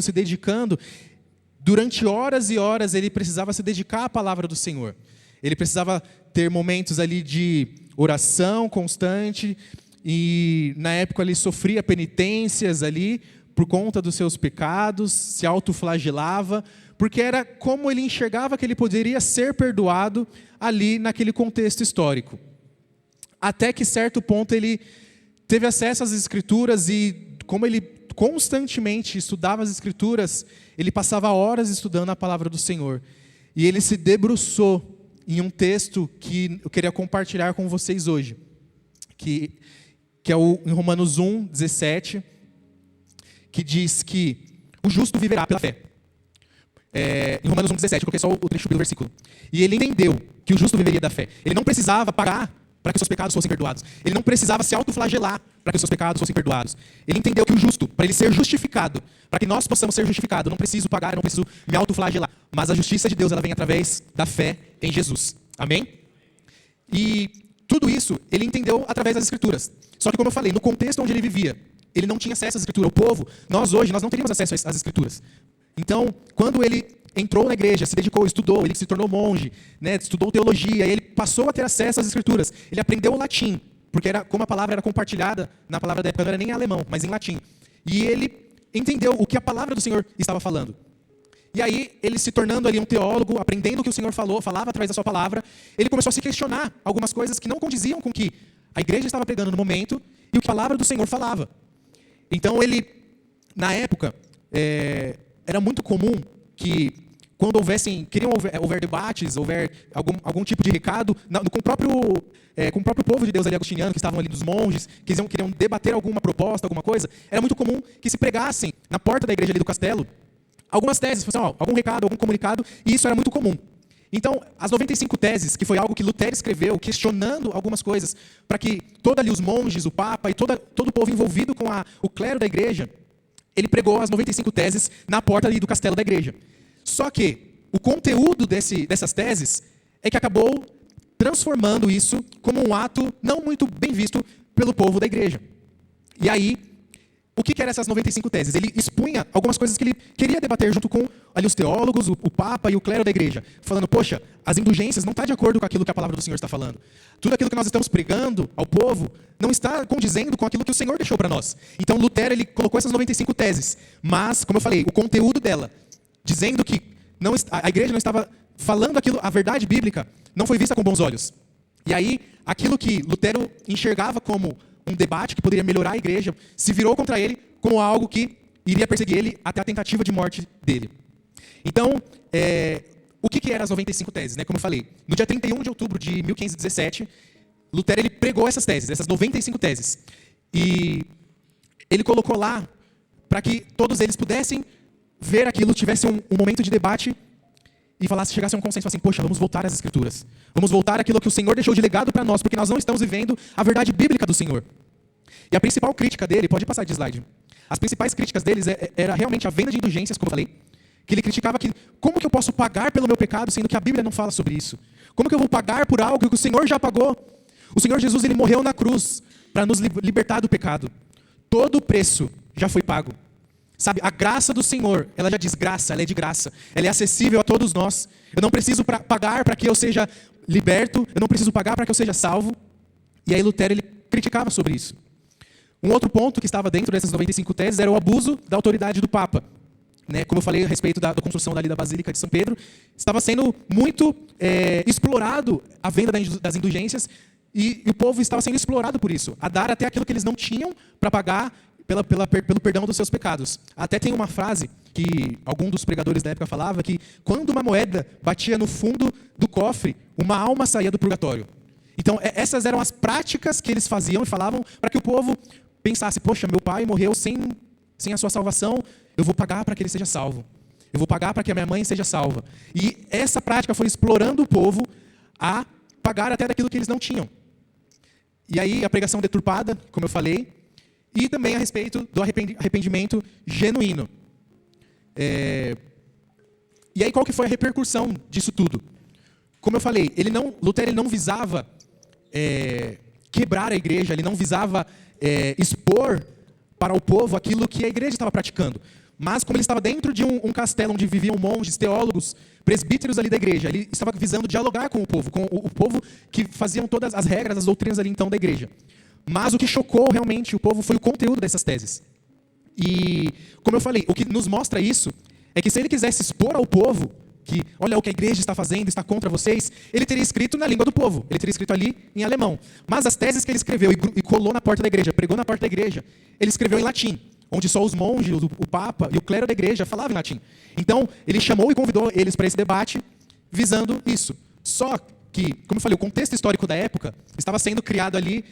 se dedicando, durante horas e horas ele precisava se dedicar à palavra do Senhor. Ele precisava ter momentos ali de oração constante, e na época ele sofria penitências ali por conta dos seus pecados, se autoflagelava, porque era como ele enxergava que ele poderia ser perdoado ali naquele contexto histórico. Até que certo ponto ele teve acesso às Escrituras, e como ele constantemente estudava as Escrituras, ele passava horas estudando a palavra do Senhor. E ele se debruçou em um texto que eu queria compartilhar com vocês hoje, que é em Romanos 1:17, que diz que o justo viverá pela fé. Em Romanos 1:17, eu coloquei só o trecho do versículo. E ele entendeu que o justo viveria da fé. Ele não precisava pagar para que os seus pecados fossem perdoados. Ele não precisava se autoflagelar para que os seus pecados fossem perdoados. Ele entendeu que o justo, para ele ser justificado, para que nós possamos ser justificados, eu não preciso pagar, eu não preciso me autoflagelar. Mas a justiça de Deus, ela vem através da fé em Jesus. Amém? E tudo isso ele entendeu através das Escrituras. Só que, como eu falei, no contexto onde ele vivia, ele não tinha acesso às Escrituras. O povo, nós hoje, nós não teríamos acesso às Escrituras. Então, quando ele entrou na igreja, se dedicou, estudou, ele se tornou monge, né, estudou teologia, e ele passou a ter acesso às Escrituras. Ele aprendeu o latim, porque como a palavra era compartilhada, na palavra da época não era nem em alemão, mas em latim. E ele entendeu o que a palavra do Senhor estava falando. E aí, ele se tornando ali um teólogo, aprendendo o que o Senhor falava através da sua palavra, ele começou a se questionar algumas coisas que não condiziam com o que a igreja estava pregando no momento e o que a palavra do Senhor falava. Então, ele, na época, era muito comum que, quando houver debates, houver algum tipo de recado, com o próprio povo de Deus ali, agostiniano, que estavam ali dos monges, que queriam debater alguma proposta, alguma coisa, era muito comum que se pregassem na porta da igreja ali do castelo algumas teses, algum recado, algum comunicado, e isso era muito comum. Então, as 95 teses, que foi algo que Lutero escreveu, questionando algumas coisas, para que todos ali os monges, o Papa e todo o povo envolvido com o clero da igreja, ele pregou as 95 teses na porta ali do castelo da igreja. Só que o conteúdo dessas teses é que acabou transformando isso como um ato não muito bem visto pelo povo da igreja. E aí, o que eram essas 95 teses? Ele expunha algumas coisas que ele queria debater junto com ali os teólogos, o Papa e o clero da igreja, falando, poxa, as indulgências não estão de acordo com aquilo que a palavra do Senhor está falando. Tudo aquilo que nós estamos pregando ao povo não está condizendo com aquilo que o Senhor deixou para nós. Então, Lutero, ele colocou essas 95 teses, mas, como eu falei, o conteúdo dela, dizendo que a igreja não estava falando aquilo, a verdade bíblica, não foi vista com bons olhos. E aí, aquilo que Lutero enxergava como um debate que poderia melhorar a igreja, se virou contra ele como algo que iria perseguir ele até a tentativa de morte dele. Então, o que eram as 95 teses? Né? Como eu falei, no dia 31 de outubro de 1517, Lutero ele pregou essas teses, essas 95 teses. E ele colocou lá para que todos eles pudessem ver aquilo, tivesse um momento de debate e chegasse a um consenso assim, poxa, vamos voltar às Escrituras. Vamos voltar àquilo que o Senhor deixou de legado para nós, porque nós não estamos vivendo a verdade bíblica do Senhor. E a principal crítica dele, pode passar de slide, as principais críticas deles era realmente a venda de indulgências, como eu falei, que ele criticava que, como que eu posso pagar pelo meu pecado, sendo que a Bíblia não fala sobre isso? Como que eu vou pagar por algo que o Senhor já pagou? O Senhor Jesus, ele morreu na cruz para nos libertar do pecado. Todo o preço já foi pago. Sabe, a graça do Senhor, ela já diz graça, ela é de graça. Ela é acessível a todos nós. Eu não preciso pagar para que eu seja liberto, eu não preciso pagar para que eu seja salvo. E aí Lutero, ele criticava sobre isso. Um outro ponto que estava dentro dessas 95 teses era o abuso da autoridade do Papa. Né? Como eu falei a respeito da construção da Basílica de São Pedro, estava sendo muito explorado a venda das indulgências, e o povo estava sendo explorado por isso, a dar até aquilo que eles não tinham para pagar pelo perdão dos seus pecados. Até tem uma frase que algum dos pregadores da época falava, que quando uma moeda batia no fundo do cofre, uma alma saía do purgatório. Então, essas eram as práticas que eles faziam e falavam para que o povo pensasse, poxa, meu pai morreu sem a sua salvação, eu vou pagar para que ele seja salvo. Eu vou pagar para que a minha mãe seja salva. E essa prática foi explorando o povo a pagar até daquilo que eles não tinham. E aí, a pregação deturpada, como eu falei, e também a respeito do arrependimento genuíno. E aí, qual que foi a repercussão disso tudo? Como eu falei, Lutero ele não visava quebrar a igreja, ele não visava expor para o povo aquilo que a igreja estava praticando. Mas como ele estava dentro de um castelo onde viviam monges, teólogos, presbíteros ali da igreja, ele estava visando dialogar com o povo que faziam todas as regras, as doutrinas ali então da igreja. Mas o que chocou realmente o povo foi o conteúdo dessas teses. E, como eu falei, o que nos mostra isso é que se ele quisesse expor ao povo que, olha o que a igreja está fazendo, está contra vocês, ele teria escrito na língua do povo, ele teria escrito ali em alemão. Mas as teses que ele escreveu e colou na porta da igreja, pregou na porta da igreja, ele escreveu em latim, onde só os monges, o papa e o clero da igreja falavam em latim. Então, ele chamou e convidou eles para esse debate, visando isso. Só que, como eu falei, o contexto histórico da época estava sendo criado ali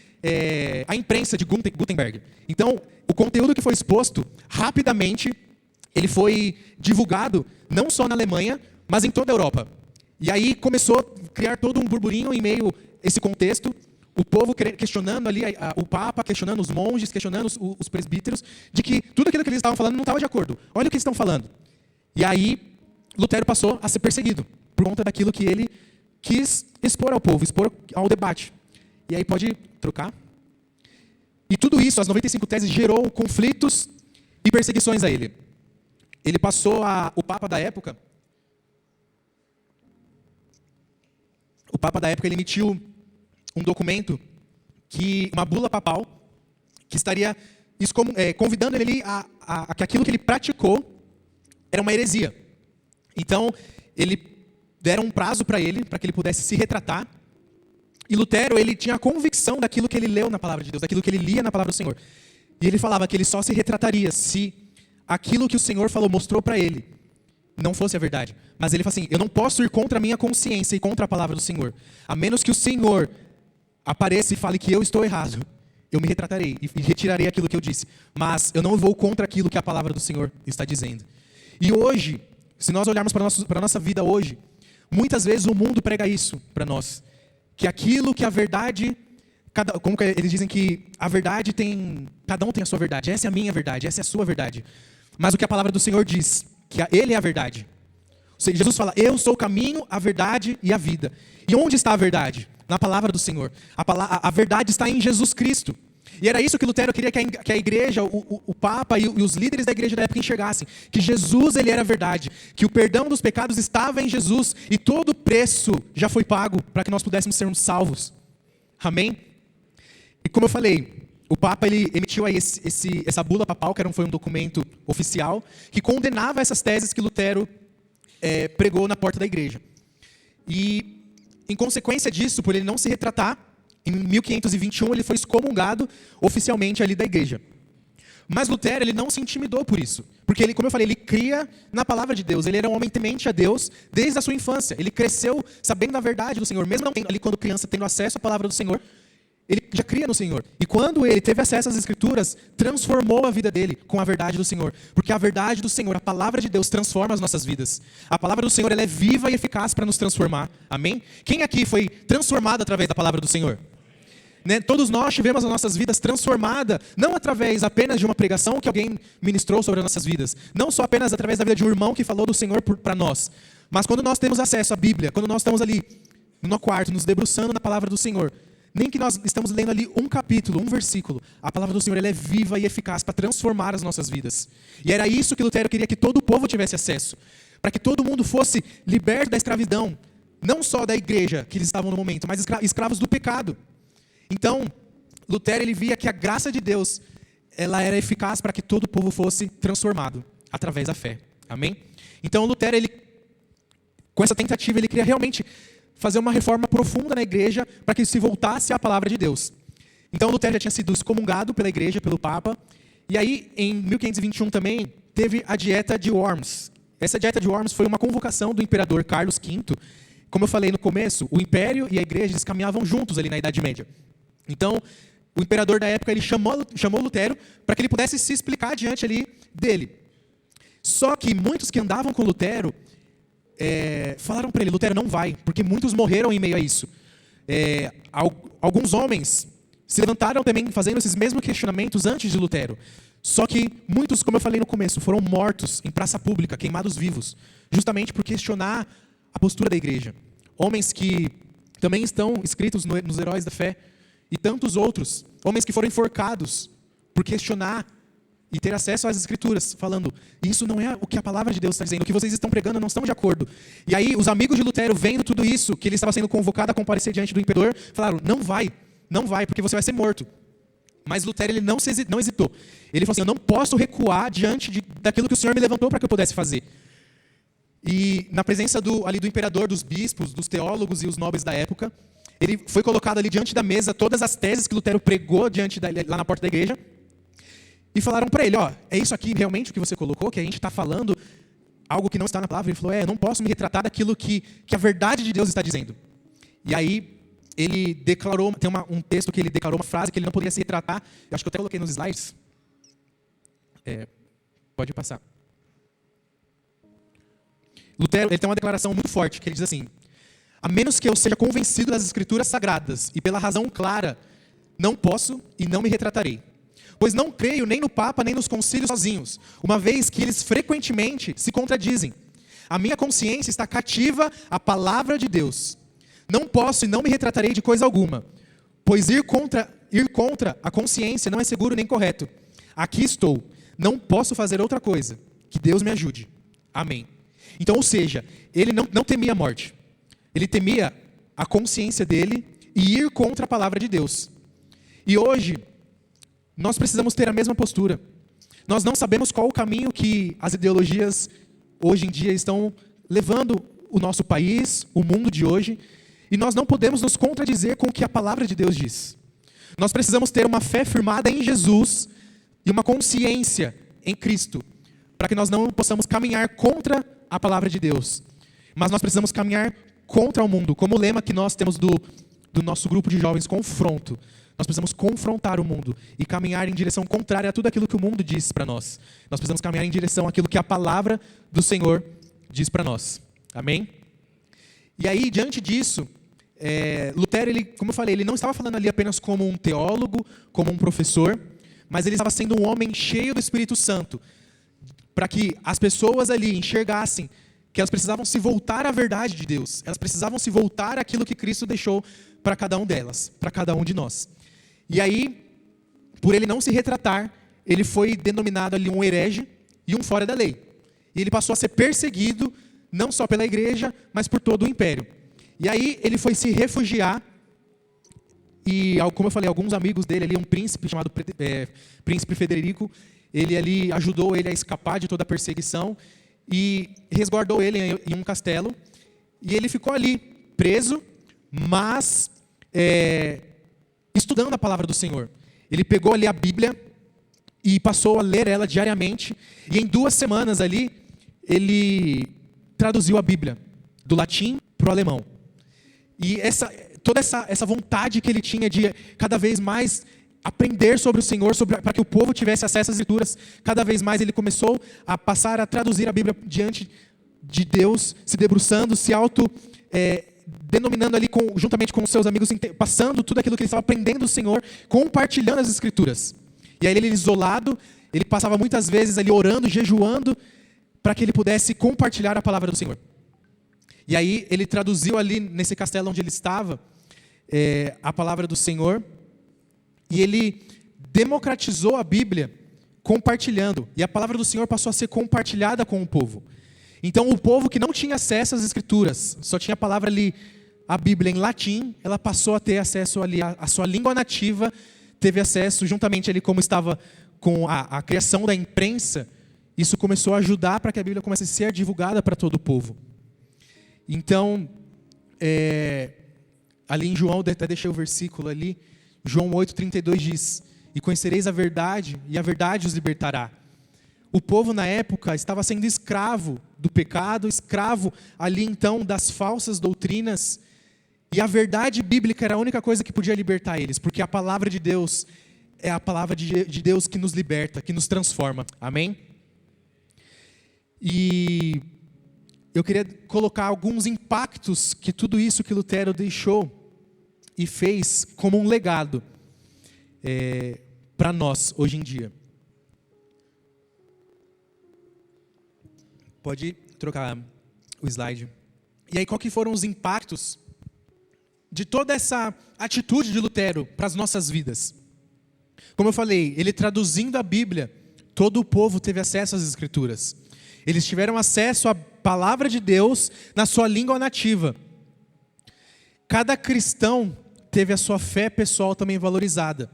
a imprensa de Gutenberg. Então, o conteúdo que foi exposto, rapidamente, ele foi divulgado não só na Alemanha, mas em toda a Europa. E aí começou a criar todo um burburinho em meio a esse contexto, o povo questionando ali, o Papa, questionando os monges, questionando os presbíteros, de que tudo aquilo que eles estavam falando não estava de acordo. Olha o que eles estão falando. E aí, Lutero passou a ser perseguido, por conta daquilo que ele quis expor ao povo, expor ao debate. E aí pode trocar. E tudo isso, as 95 teses, gerou conflitos e perseguições a ele. Ele passou o Papa da época, ele emitiu um documento, uma bula papal, que estaria convidando ele a que aquilo que ele praticou era uma heresia. Então, deram um prazo para que ele pudesse se retratar. E Lutero, ele tinha a convicção daquilo que ele leu na palavra de Deus, daquilo que ele lia na palavra do Senhor. E ele falava que ele só se retrataria se aquilo que o Senhor falou, mostrou para ele, não fosse a verdade. Mas ele fala assim, eu não posso ir contra a minha consciência e contra a palavra do Senhor. A menos que o Senhor apareça e fale que eu estou errado, eu me retratarei e retirarei aquilo que eu disse. Mas eu não vou contra aquilo que a palavra do Senhor está dizendo. E hoje, se nós olharmos para a nossa vida hoje, muitas vezes o mundo prega isso para nós. Que aquilo que a verdade, como eles dizem que a verdade cada um tem a sua verdade. Essa é a minha verdade, essa é a sua verdade. Mas o que a palavra do Senhor diz, que Ele é a verdade. Ou seja, Jesus fala, eu sou o caminho, a verdade e a vida. E onde está a verdade? Na palavra do Senhor. A verdade está em Jesus Cristo. E era isso que Lutero queria que a igreja, o Papa e os líderes da igreja da época enxergassem. Que Jesus, ele era a verdade. Que o perdão dos pecados estava em Jesus. E todo o preço já foi pago para que nós pudéssemos sermos salvos. Amém? E como eu falei, o Papa ele emitiu aí essa bula papal, que foi um documento oficial, que condenava essas teses que Lutero pregou na porta da igreja. E, em consequência disso, por ele não se retratar, em 1521 ele foi excomungado oficialmente ali da igreja. Mas Lutero, ele não se intimidou por isso. Porque ele, como eu falei, ele cria na palavra de Deus. Ele era um homem temente a Deus desde a sua infância. Ele cresceu sabendo da verdade do Senhor. Mesmo ali quando criança, tendo acesso à palavra do Senhor, ele já cria no Senhor. E quando ele teve acesso às Escrituras, transformou a vida dele com a verdade do Senhor. Porque a verdade do Senhor, a palavra de Deus, transforma as nossas vidas. A palavra do Senhor ela é viva e eficaz para nos transformar. Amém? Quem aqui foi transformado através da palavra do Senhor? Né? Todos nós tivemos as nossas vidas transformadas, não através apenas de uma pregação que alguém ministrou sobre as nossas vidas. Não só apenas através da vida de um irmão que falou do Senhor para nós. Mas quando nós temos acesso à Bíblia, quando nós estamos ali no quarto, nos debruçando na palavra do Senhor, nem que nós estamos lendo ali um capítulo, um versículo, a palavra do Senhor ela é viva e eficaz para transformar as nossas vidas. E era isso que Lutero queria que todo o povo tivesse acesso. Para que todo mundo fosse liberto da escravidão. Não só da igreja que eles estavam no momento, mas escravos do pecado. Então, Lutero ele via que a graça de Deus ela era eficaz para que todo o povo fosse transformado através da fé. Amém? Então, Lutero, com essa tentativa, ele queria realmente fazer uma reforma profunda na igreja para que se voltasse à palavra de Deus. Então, Lutero já tinha sido excomungado pela igreja, pelo Papa. E aí, em 1521 também, teve a Dieta de Worms. Essa Dieta de Worms foi uma convocação do imperador Carlos V. Como eu falei no começo, o império e a igreja eles caminhavam juntos ali na Idade Média. Então, o imperador da época ele chamou Lutero para que ele pudesse se explicar diante ali dele. Só que muitos que andavam com Lutero falaram para ele, Lutero não vai, porque muitos morreram em meio a isso. Alguns homens se levantaram também fazendo esses mesmos questionamentos antes de Lutero. Só que muitos, como eu falei no começo, foram mortos em praça pública, queimados vivos, justamente por questionar a postura da igreja. Homens que também estão escritos nos Heróis da Fé, e tantos outros, homens que foram enforcados por questionar e ter acesso às escrituras, falando, isso não é o que a palavra de Deus está dizendo, o que vocês estão pregando não estão de acordo. E aí os amigos de Lutero, vendo tudo isso, que ele estava sendo convocado a comparecer diante do imperador, falaram, não vai, porque você vai ser morto. Mas Lutero ele não hesitou. Ele falou assim, eu não posso recuar diante daquilo que o Senhor me levantou para que eu pudesse fazer. E na presença do imperador, dos bispos, dos teólogos e os nobres da época, ele foi colocado ali diante da mesa todas as teses que Lutero pregou lá na porta da igreja, e falaram para ele, é isso aqui realmente o que você colocou, que a gente está falando algo que não está na palavra? Ele falou, eu não posso me retratar daquilo que a verdade de Deus está dizendo. E aí ele declarou, tem um texto que ele declarou uma frase que ele não poderia se retratar, eu acho que eu até coloquei nos slides. Pode passar. Lutero ele tem uma declaração muito forte, que ele diz assim, a menos que eu seja convencido das escrituras sagradas e pela razão clara, não posso e não me retratarei. Pois não creio nem no Papa, nem nos concílios sozinhos, uma vez que eles frequentemente se contradizem. A minha consciência está cativa à palavra de Deus. Não posso e não me retratarei de coisa alguma, pois ir contra a consciência não é seguro nem correto. Aqui estou, não posso fazer outra coisa. Que Deus me ajude. Amém. Então, ou seja, ele não temia a morte. Ele temia a consciência dele e ir contra a palavra de Deus. E hoje, nós precisamos ter a mesma postura. Nós não sabemos qual o caminho que as ideologias hoje em dia estão levando o nosso país, o mundo de hoje, e nós não podemos nos contradizer com o que a palavra de Deus diz. Nós precisamos ter uma fé firmada em Jesus e uma consciência em Cristo, para que nós não possamos caminhar contra a palavra de Deus, mas nós precisamos caminhar contra o mundo, como o lema que nós temos do nosso grupo de jovens, confronto. Nós precisamos confrontar o mundo e caminhar em direção contrária a tudo aquilo que o mundo diz para nós. Nós precisamos caminhar em direção àquilo que a palavra do Senhor diz para nós. Amém? E aí, diante disso, Lutero, como eu falei, ele não estava falando ali apenas como um teólogo, como um professor, mas ele estava sendo um homem cheio do Espírito Santo, para que as pessoas ali enxergassem que elas precisavam se voltar à verdade de Deus, elas precisavam se voltar àquilo que Cristo deixou para cada um delas, para cada um de nós. E aí, por ele não se retratar, ele foi denominado ali um herege e um fora da lei. E ele passou a ser perseguido, não só pela igreja, mas por todo o império. E aí ele foi se refugiar, e como eu falei, alguns amigos dele, ali, um príncipe chamado Príncipe Federico, ele ali ajudou ele a escapar de toda a perseguição e resguardou ele em um castelo. E ele ficou ali, preso, mas estudando a palavra do Senhor. Ele pegou ali a Bíblia e passou a ler ela diariamente. E em 2 semanas ali, ele traduziu a Bíblia do latim para o alemão. E toda essa vontade que ele tinha de cada vez mais aprender sobre o Senhor, para que o povo tivesse acesso às escrituras, cada vez mais ele começou a passar a traduzir a Bíblia diante de Deus, se debruçando, se denominando ali juntamente com os seus amigos, passando tudo aquilo que ele estava aprendendo do Senhor, compartilhando as escrituras. E aí ele isolado, ele passava muitas vezes ali orando, jejuando, para que ele pudesse compartilhar a palavra do Senhor. E aí ele traduziu ali nesse castelo onde ele estava, a palavra do Senhor, e ele democratizou a Bíblia compartilhando, e a palavra do Senhor passou a ser compartilhada com o povo. Então o povo que não tinha acesso às escrituras, só tinha a palavra ali, a Bíblia em latim, ela passou a ter acesso ali à sua língua nativa, teve acesso juntamente ali como estava com a criação da imprensa, isso começou a ajudar para que a Bíblia comece a ser divulgada para todo o povo. Então, ali em João, até deixei o versículo ali, João 8,32 diz, e conhecereis a verdade, e a verdade os libertará. O povo na época estava sendo escravo do pecado, escravo ali então das falsas doutrinas, e a verdade bíblica era a única coisa que podia libertar eles, porque a palavra de Deus é a palavra de Deus que nos liberta, que nos transforma. Amém? E eu queria colocar alguns impactos que tudo isso que Lutero deixou e fez como um legado para nós hoje em dia. Pode trocar o slide. E aí, qual que foram os impactos de toda essa atitude de Lutero para as nossas vidas? Como eu falei, ele traduzindo a Bíblia todo o povo teve acesso às Escrituras. Eles tiveram acesso à palavra de Deus na sua língua nativa. Cada cristão teve a sua fé pessoal também valorizada.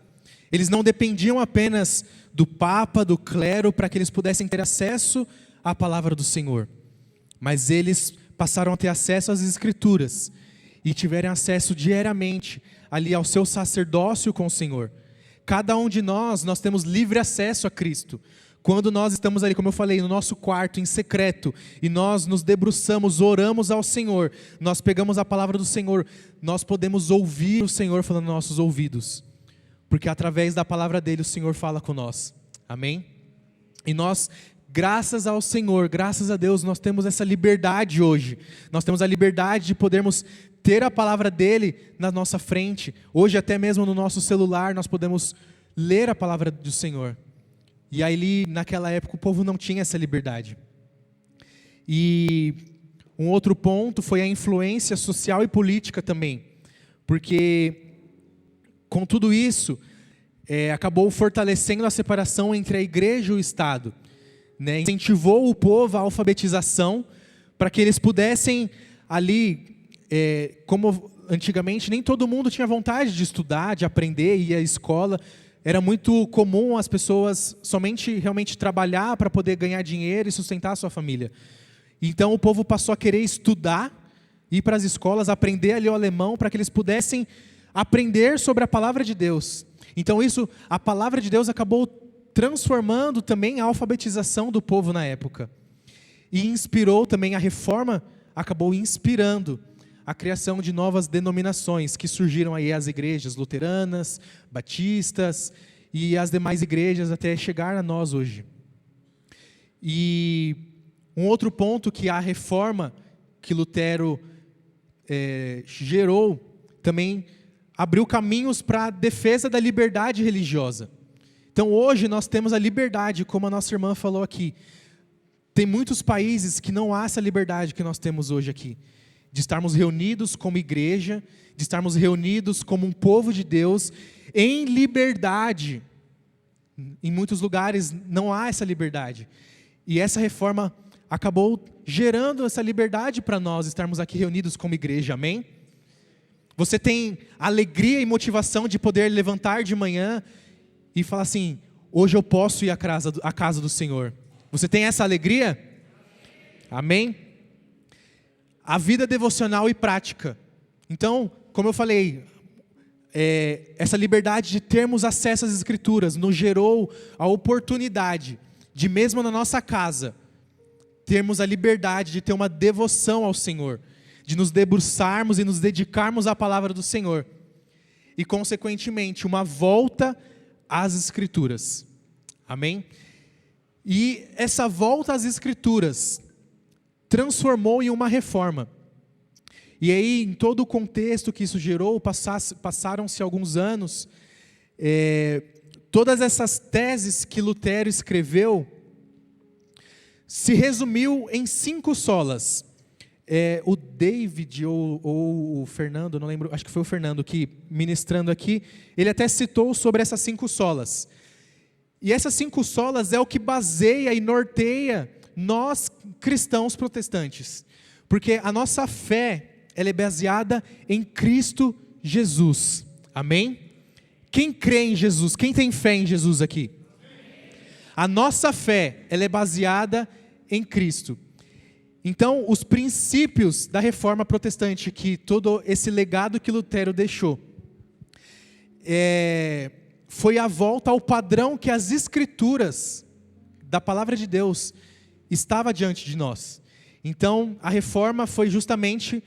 Eles não dependiam apenas do Papa, do clero, para que eles pudessem ter acesso à palavra do Senhor. Mas eles passaram a ter acesso às Escrituras e tiveram acesso diariamente ali ao seu sacerdócio com o Senhor. Cada um de nós temos livre acesso a Cristo. Quando nós estamos ali, como eu falei, no nosso quarto, em secreto, e nós nos debruçamos, oramos ao Senhor, nós pegamos a palavra do Senhor, nós podemos ouvir o Senhor falando nos nossos ouvidos, porque através da palavra dele o Senhor fala com nós, amém? E nós, graças ao Senhor, graças a Deus, nós temos essa liberdade hoje, nós temos a liberdade de podermos ter a palavra dele na nossa frente. Hoje até mesmo no nosso celular nós podemos ler a palavra do Senhor. E aí naquela época o povo não tinha essa liberdade. E um outro ponto foi a influência social e política também. Porque com tudo isso, acabou fortalecendo a separação entre a igreja e o Estado. Né? Incentivou o povo à alfabetização para que eles pudessem ali... como antigamente nem todo mundo tinha vontade de estudar, de aprender, ir à escola. Era muito comum as pessoas somente realmente trabalhar para poder ganhar dinheiro e sustentar a sua família. Então o povo passou a querer estudar, ir para as escolas, aprender ali o alemão, para que eles pudessem aprender sobre a palavra de Deus. Então a palavra de Deus acabou transformando também a alfabetização do povo na época. E inspirou também a reforma, acabou inspirando a criação de novas denominações, que surgiram aí as igrejas luteranas, batistas e as demais igrejas até chegar a nós hoje. E um outro ponto que a reforma que Lutero gerou, também abriu caminhos para a defesa da liberdade religiosa. Então hoje nós temos a liberdade, como a nossa irmã falou aqui. Tem muitos países que não há essa liberdade que nós temos hoje aqui. De estarmos reunidos como igreja, de estarmos reunidos como um povo de Deus, em liberdade. Em muitos lugares não há essa liberdade. E essa reforma acabou gerando essa liberdade para nós, estarmos aqui reunidos como igreja, amém? Você tem alegria e motivação de poder levantar de manhã e falar assim, hoje eu posso ir à casa do Senhor. Você tem essa alegria? Amém? A vida devocional e prática. Então, como eu falei, essa liberdade de termos acesso às Escrituras nos gerou a oportunidade de, mesmo na nossa casa, termos a liberdade de ter uma devoção ao Senhor, de nos debruçarmos e nos dedicarmos à palavra do Senhor. E, consequentemente, uma volta às Escrituras. Amém? E essa volta às Escrituras transformou em uma reforma. E aí, em todo o contexto que isso gerou, passaram-se alguns anos, todas essas teses que Lutero escreveu, se resumiu em 5 solas. O David ou o Fernando, não lembro, acho que foi o Fernando que, ministrando aqui, ele até citou sobre essas 5 solas. E essas 5 solas é o que baseia e norteia nós, cristãos protestantes, porque a nossa fé, ela é baseada em Cristo Jesus, amém? Quem crê em Jesus? Quem tem fé em Jesus aqui? A nossa fé, ela é baseada em Cristo. Então, os princípios da reforma protestante, que todo esse legado que Lutero deixou, foi a volta ao padrão que as Escrituras, da palavra de Deus, estava diante de nós. Então, a reforma foi justamente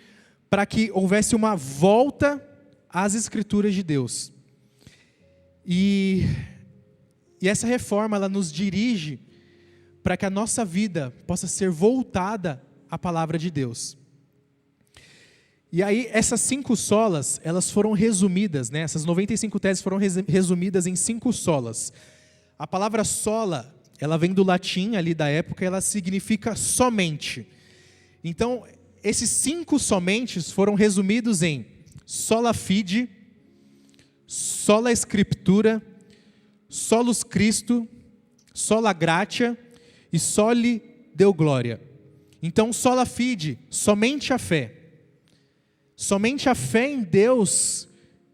para que houvesse uma volta às Escrituras de Deus. E essa reforma, ela nos dirige para que a nossa vida possa ser voltada à palavra de Deus. E aí, essas 5 solas, elas foram resumidas, né? Essas 95 teses foram resumidas em 5 solas. A palavra sola, ela vem do latim ali da época, ela significa somente. Então, esses 5 somentes foram resumidos em sola fide, sola scriptura, solus Christo, sola gratia e soli deu glória. Então, sola fide, somente a fé. Somente a fé em Deus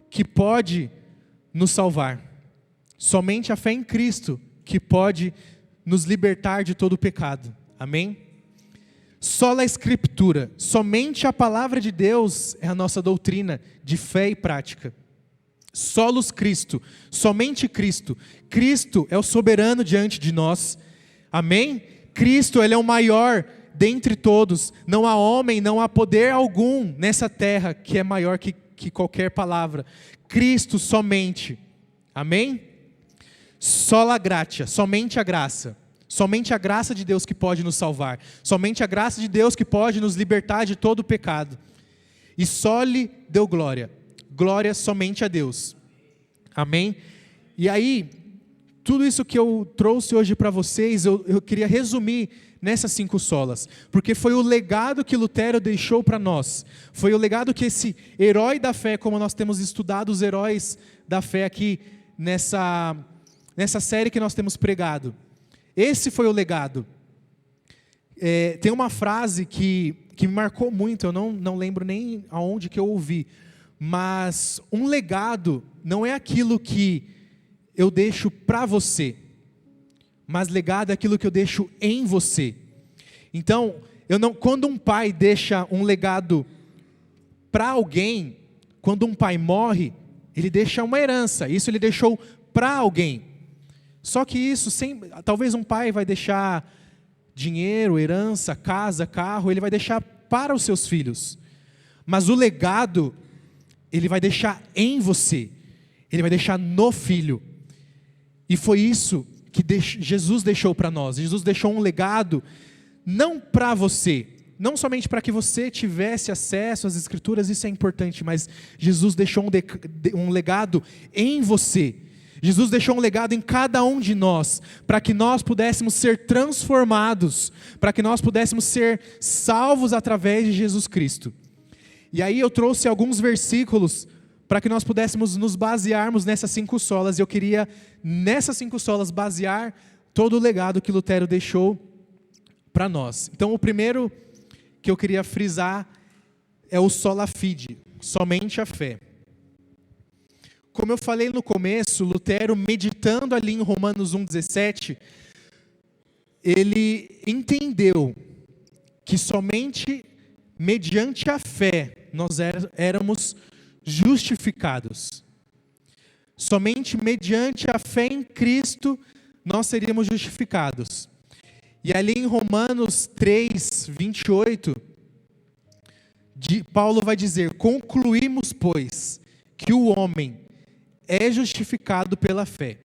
que pode nos salvar. Somente a fé em Cristo que pode nos libertar de todo o pecado. Amém? Sola Escritura, somente a palavra de Deus é a nossa doutrina de fé e prática. Solos Cristo, somente Cristo. Cristo é o soberano diante de nós. Amém? Cristo, Ele é o maior dentre todos. Não há homem, não há poder algum nessa terra que é maior que qualquer palavra. Cristo somente. Amém? Sola gratia, somente a graça. Somente a graça de Deus que pode nos salvar. Somente a graça de Deus que pode nos libertar de todo o pecado. E soli deu glória. Glória somente a Deus. Amém? E aí, tudo isso que eu trouxe hoje para vocês, eu queria resumir nessas 5 solas. Porque foi o legado que Lutero deixou para nós. Foi o legado que esse herói da fé, como nós temos estudado os heróis da fé aqui nessa série que nós temos pregado. Esse foi o legado. Tem uma frase que me marcou muito, eu não lembro nem aonde que eu ouvi, mas um legado não é aquilo que eu deixo para você, mas legado é aquilo que eu deixo em você. Então, quando um pai deixa um legado para alguém, quando um pai morre, ele deixa uma herança, isso ele deixou para alguém. Só que isso, talvez um pai vai deixar dinheiro, herança, casa, carro, ele vai deixar para os seus filhos. Mas o legado, ele vai deixar em você. Ele vai deixar no filho. E foi isso que Jesus deixou para nós. Jesus deixou um legado, não para você, não somente para que você tivesse acesso às Escrituras, isso é importante, mas Jesus deixou um legado em você. Jesus deixou um legado em cada um de nós, para que nós pudéssemos ser transformados, para que nós pudéssemos ser salvos através de Jesus Cristo. E aí eu trouxe alguns versículos para que nós pudéssemos nos basearmos nessas 5 solas. Eu queria, nessas 5 solas, basear todo o legado que Lutero deixou para nós. Então o primeiro que eu queria frisar é o sola fide, somente a fé. Como eu falei no começo, Lutero, meditando ali em Romanos 1,17, ele entendeu que somente mediante a fé nós éramos justificados. Somente mediante a fé em Cristo nós seríamos justificados. E ali em Romanos 3:28, Paulo vai dizer: concluímos, pois, que o homem é justificado pela fé,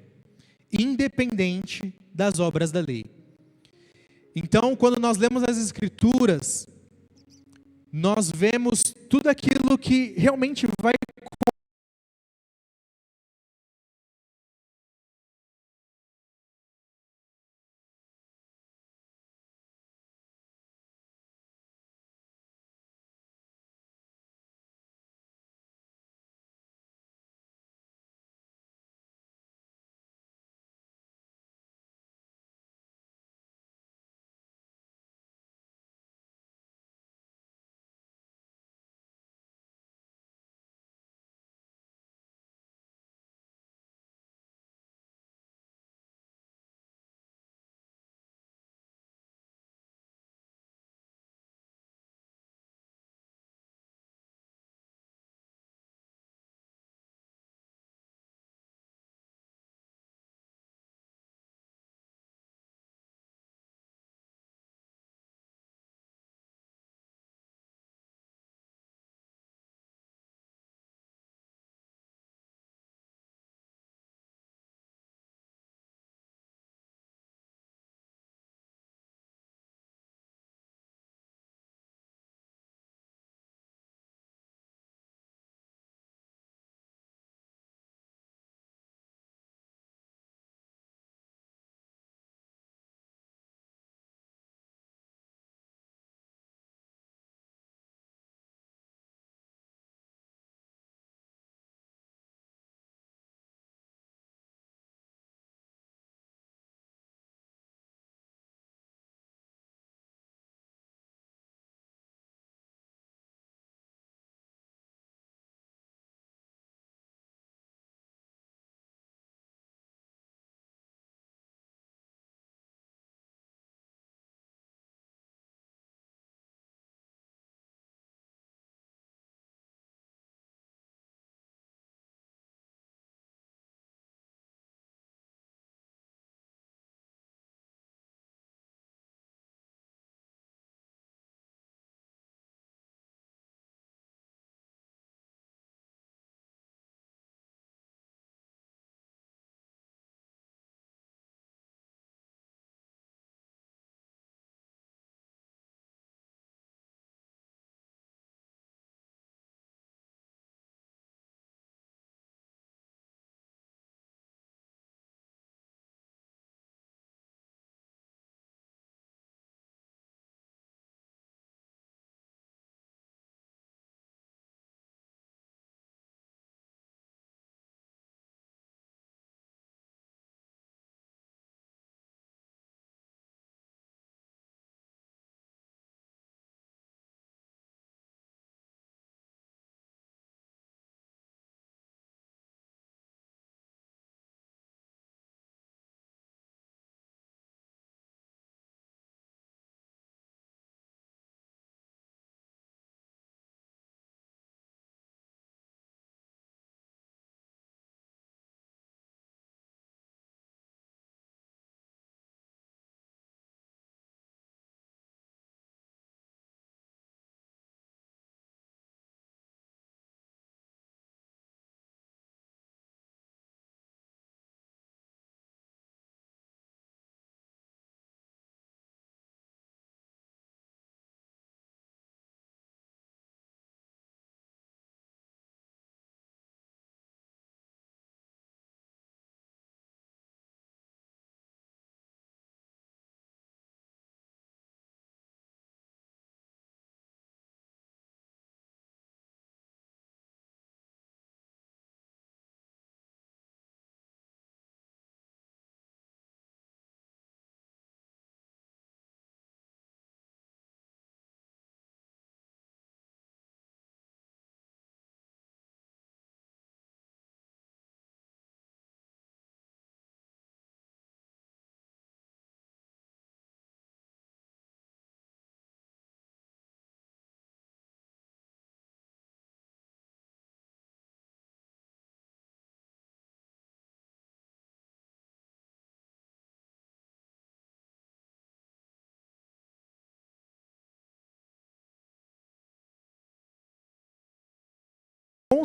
independente das obras da lei. Então, quando nós lemos as Escrituras, nós vemos tudo aquilo que realmente vai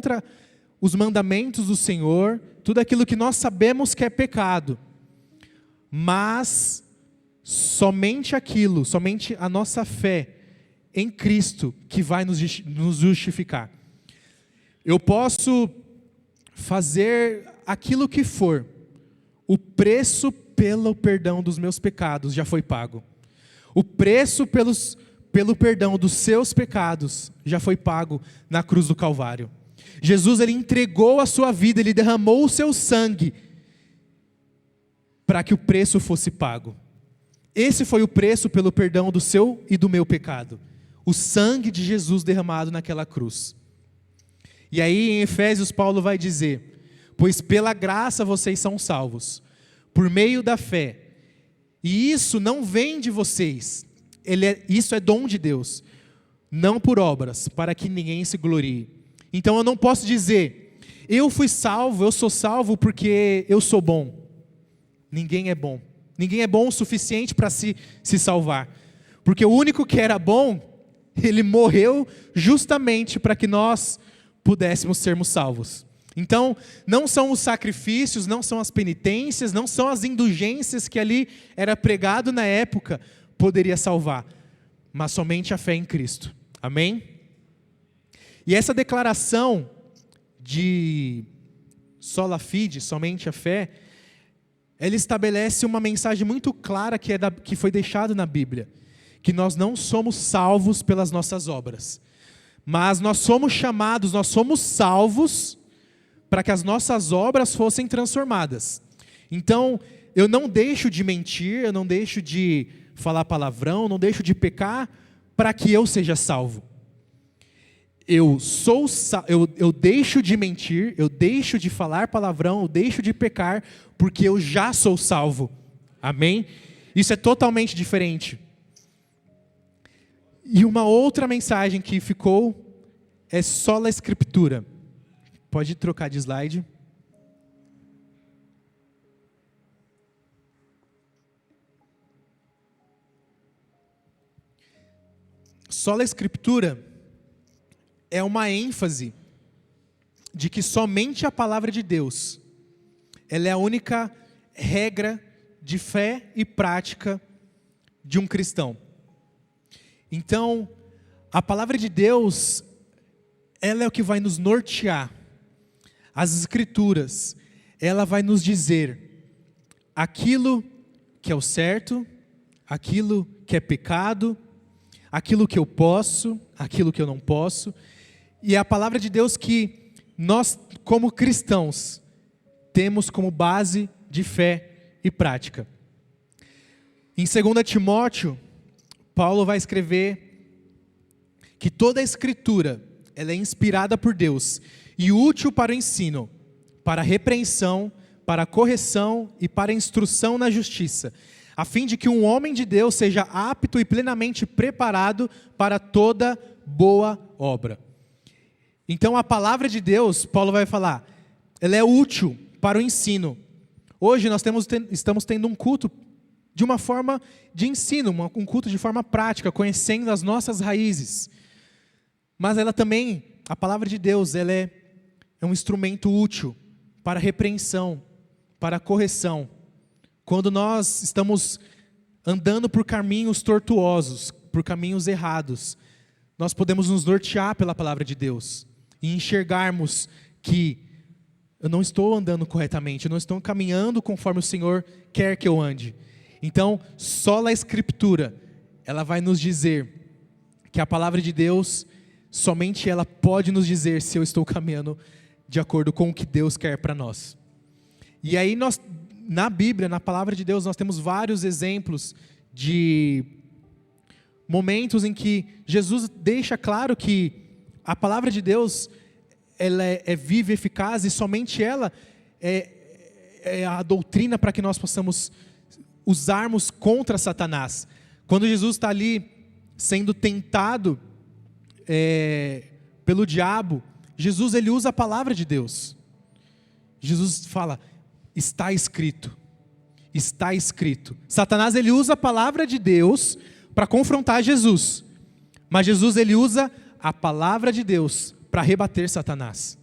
contra os mandamentos do Senhor, tudo aquilo que nós sabemos que é pecado. Mas somente a nossa fé em Cristo que vai nos justificar. Eu posso fazer aquilo que for, o preço pelo perdão dos meus pecados já foi pago. O preço pelo perdão dos seus pecados já foi pago na cruz do Calvário. Jesus, ele entregou a sua vida, ele derramou o seu sangue para que o preço fosse pago. Esse foi o preço pelo perdão do seu e do meu pecado. O sangue de Jesus derramado naquela cruz. E aí em Efésios Paulo vai dizer: pois pela graça vocês são salvos, por meio da fé. E isso não vem de vocês, isso é dom de Deus, não por obras, para que ninguém se glorie. Então eu não posso dizer, eu fui salvo, eu sou salvo porque eu sou bom. Ninguém é bom. Ninguém é bom o suficiente para se salvar. Porque o único que era bom, ele morreu justamente para que nós pudéssemos sermos salvos. Então, não são os sacrifícios, não são as penitências, não são as indulgências que ali era pregado na época, poderia salvar, mas somente a fé em Cristo. Amém? E essa declaração de sola fide, somente a fé, ela estabelece uma mensagem muito clara que foi deixada na Bíblia, que nós não somos salvos pelas nossas obras, mas nós somos chamados, nós somos salvos para que as nossas obras fossem transformadas. Então, eu não deixo de mentir, eu não deixo de falar palavrão, não deixo de pecar para que eu seja salvo. Eu deixo de mentir, eu deixo de falar palavrão, eu deixo de pecar, porque eu já sou salvo. Amém? Isso é totalmente diferente. E uma outra mensagem que ficou é sola escritura. Pode trocar de slide. Sola escritura é uma ênfase de que somente a palavra de Deus, ela é a única regra de fé e prática de um cristão. Então, a palavra de Deus, ela é o que vai nos nortear. As Escrituras, ela vai nos dizer aquilo que é o certo, aquilo que é pecado, aquilo que eu posso, aquilo que eu não posso. E é a palavra de Deus que nós, como cristãos, temos como base de fé e prática. Em 2 Timóteo, Paulo vai escrever que toda a Escritura, ela é inspirada por Deus e útil para o ensino, para a repreensão, para a correção e para a instrução na justiça, a fim de que um homem de Deus seja apto e plenamente preparado para toda boa obra. Então a palavra de Deus, Paulo vai falar, ela é útil para o ensino. Hoje nós estamos tendo um culto de uma forma de ensino, um culto de forma prática, conhecendo as nossas raízes. Mas ela também, a palavra de Deus, ela é um instrumento útil para a repreensão, para a correção. Quando nós estamos andando por caminhos tortuosos, por caminhos errados, nós podemos nos nortear pela palavra de Deus e enxergarmos que eu não estou andando corretamente, eu não estou caminhando conforme o Senhor quer que eu ande. Então, só a Escritura, ela vai nos dizer que a palavra de Deus, somente ela pode nos dizer se eu estou caminhando de acordo com o que Deus quer para nós. E aí nós, na Bíblia, na palavra de Deus, nós temos vários exemplos de momentos em que Jesus deixa claro que a palavra de Deus, ela é viva e eficaz, e somente ela é a doutrina para que nós possamos usarmos contra Satanás. Quando Jesus está ali sendo tentado pelo diabo, Jesus, ele usa a palavra de Deus. Jesus fala, está escrito. Está escrito. Satanás, ele usa a palavra de Deus para confrontar Jesus. Mas Jesus, ele usa a palavra de Deus para rebater Satanás.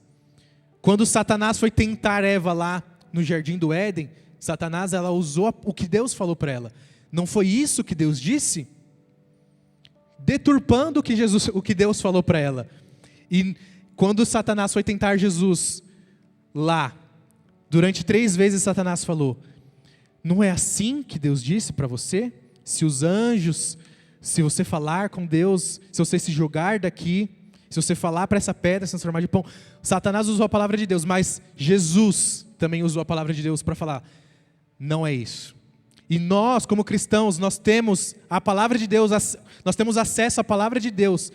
Quando Satanás foi tentar Eva lá no jardim do Éden, Satanás, ela usou o que Deus falou para ela. Não foi isso que Deus disse? Deturpando o que Deus falou para ela. E quando Satanás foi tentar Jesus lá, durante 3 vezes Satanás falou: não é assim que Deus disse para você? Se os anjos, se você falar com Deus, se você se jogar daqui, se você falar para essa pedra se transformar de pão. Satanás usou a palavra de Deus, mas Jesus também usou a palavra de Deus para falar: não é isso. E nós, como cristãos, nós temos a palavra de Deus, nós temos acesso à palavra de Deus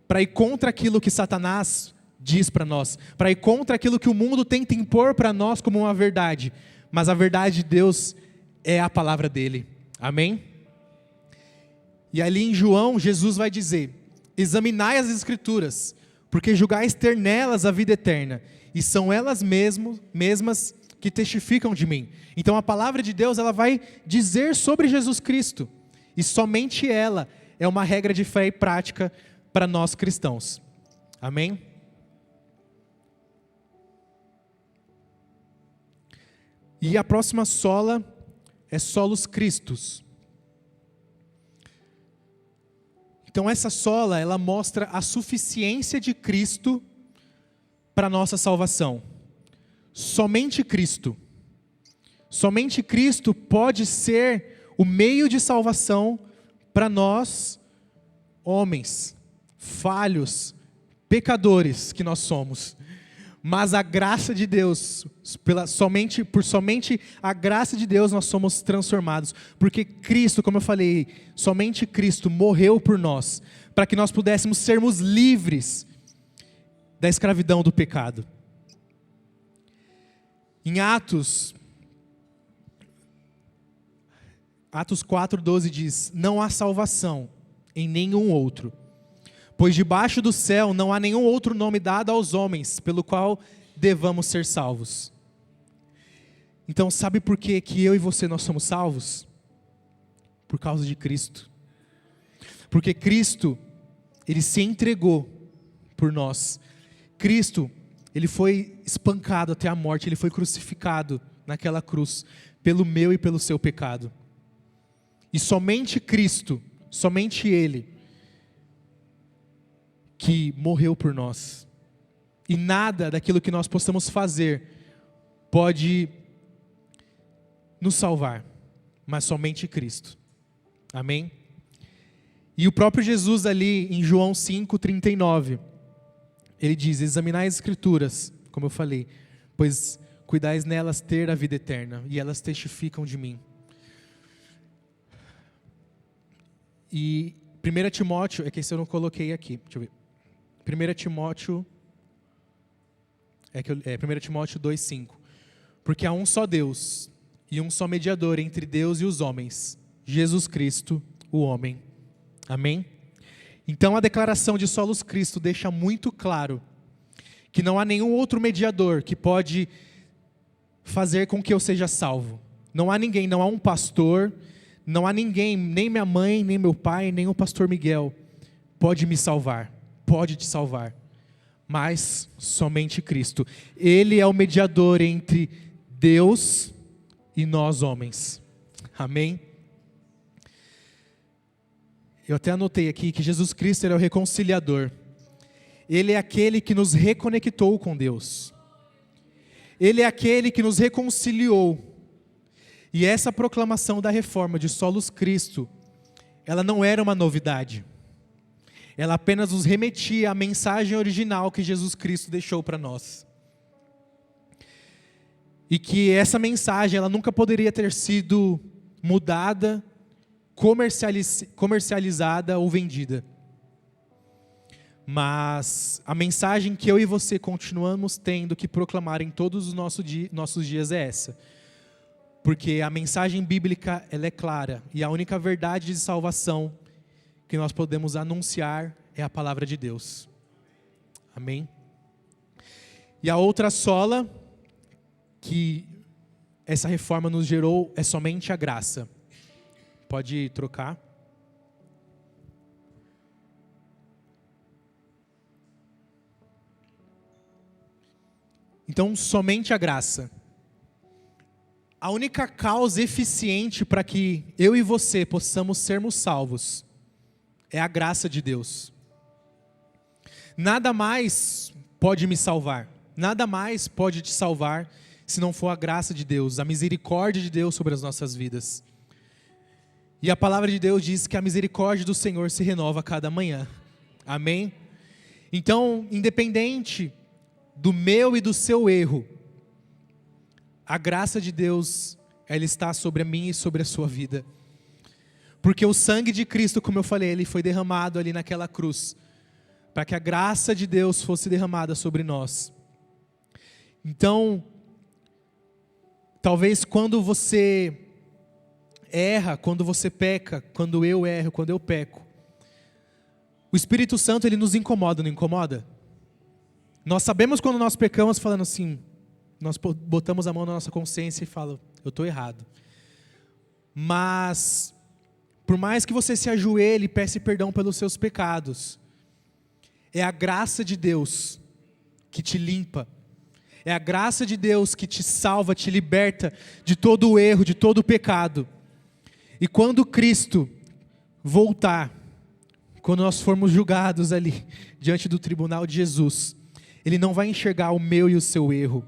para ir contra aquilo que Satanás diz para nós, para ir contra aquilo que o mundo tenta impor para nós como uma verdade. Mas a verdade de Deus é a palavra dele. Amém? E ali em João, Jesus vai dizer: examinai as Escrituras, porque julgais ter nelas a vida eterna, e são elas mesmas que testificam de mim. Então a palavra de Deus, ela vai dizer sobre Jesus Cristo, e somente ela é uma regra de fé e prática para nós cristãos. Amém? E a próxima sola é solos Christus. Então essa sola, ela mostra a suficiência de Cristo para a nossa salvação. Somente Cristo. Somente Cristo pode ser o meio de salvação para nós, homens, falhos, pecadores que nós somos. Mas a graça de Deus, por somente a graça de Deus nós somos transformados. Porque Cristo, como eu falei, somente Cristo morreu por nós, para que nós pudéssemos sermos livres da escravidão do pecado. Em Atos 4:12 diz: não há salvação em nenhum outro, pois debaixo do céu não há nenhum outro nome dado aos homens, pelo qual devamos ser salvos. Então sabe por que eu e você nós somos salvos? Por causa de Cristo. Porque Cristo, Ele se entregou por nós. Cristo, Ele foi espancado até a morte, Ele foi crucificado naquela cruz, pelo meu e pelo seu pecado. E somente Cristo, somente Ele, que morreu por nós. E nada daquilo que nós possamos fazer pode nos salvar, mas somente Cristo. Amém? E o próprio Jesus ali em João 5:39, ele diz: examinai as Escrituras, como eu falei, pois cuidais nelas ter a vida eterna, e elas testificam de mim. E 1 Timóteo, é que esse eu não coloquei aqui, deixa eu ver. 1 Timóteo 2:5. Porque há um só Deus e um só mediador entre Deus e os homens, Jesus Cristo, o homem. Amém? Então a declaração de solos Cristo deixa muito claro que não há nenhum outro mediador que pode fazer com que eu seja salvo. Não há ninguém, não há um pastor, não há ninguém, nem minha mãe, nem meu pai, nem o pastor Miguel pode me salvar, pode te salvar, mas somente Cristo. Ele é o mediador entre Deus e nós homens. Amém? Eu até anotei aqui que Jesus Cristo é o reconciliador. Ele é aquele que nos reconectou com Deus. Ele é aquele que nos reconciliou. E essa proclamação da reforma de solos Cristo, ela não era uma novidade. Ela apenas nos remetia à mensagem original que Jesus Cristo deixou para nós. E que essa mensagem, ela nunca poderia ter sido mudada, comercializada ou vendida. Mas a mensagem que eu e você continuamos tendo que proclamar em todos os nossos dias é essa. Porque a mensagem bíblica, ela é clara. E a única verdade de salvação que nós podemos anunciar é a palavra de Deus. Amém? E a outra sola que essa reforma nos gerou é somente a graça. Pode trocar. Então, somente a graça. A única causa eficiente para que eu e você possamos sermos salvos é a graça de Deus. Nada mais pode me salvar, nada mais pode te salvar se não for a graça de Deus, a misericórdia de Deus sobre as nossas vidas. E a palavra de Deus diz que a misericórdia do Senhor se renova a cada manhã. Amém? Então, independente do meu e do seu erro, a graça de Deus, ela está sobre a minha e sobre a sua vida. Porque o sangue de Cristo, como eu falei, ele foi derramado ali naquela cruz, para que a graça de Deus fosse derramada sobre nós. Então, talvez quando você erra, quando você peca, quando eu erro, quando eu peco, o Espírito Santo, ele nos incomoda, não incomoda? Nós sabemos quando nós pecamos, falando assim, nós botamos a mão na nossa consciência e falamos, eu estou errado. Mas, por mais que você se ajoelhe e peça perdão pelos seus pecados, é a graça de Deus que te limpa. É a graça de Deus que te salva, te liberta de todo o erro, de todo o pecado. E quando Cristo voltar, quando nós formos julgados ali, diante do tribunal de Jesus, Ele não vai enxergar o meu e o seu erro,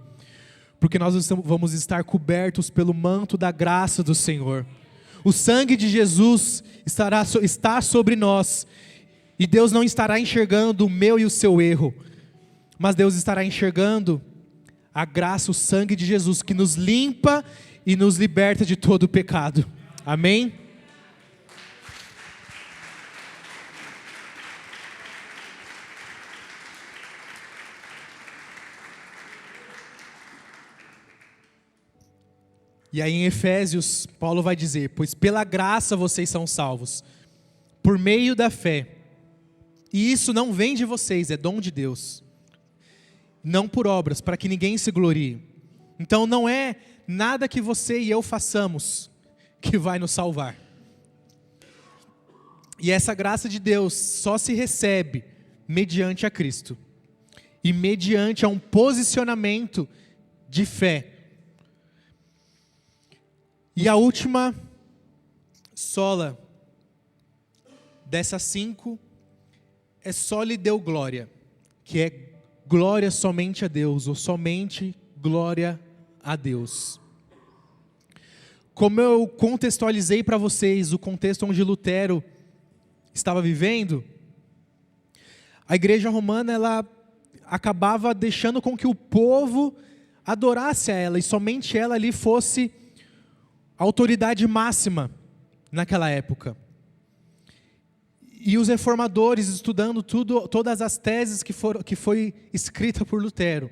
porque nós vamos estar cobertos pelo manto da graça do Senhor. O sangue de Jesus está sobre nós, e Deus não estará enxergando o meu e o seu erro, mas Deus estará enxergando a graça, o sangue de Jesus, que nos limpa e nos liberta de todo o pecado. Amém? E aí em Efésios, Paulo vai dizer, pois pela graça vocês são salvos, por meio da fé. E isso não vem de vocês, é dom de Deus. Não por obras, para que ninguém se glorie. Então não é nada que você e eu façamos que vai nos salvar. E essa graça de Deus só se recebe mediante a Cristo. E mediante a um posicionamento de fé. E a última sola dessas 5 é só lhe deu glória, que é glória somente a Deus, ou somente glória a Deus. Como eu contextualizei para vocês o contexto onde Lutero estava vivendo, a igreja romana ela acabava deixando com que o povo adorasse a ela, e somente ela ali fosse a autoridade máxima naquela época. E os reformadores, estudando todas as teses que foi escrita por Lutero,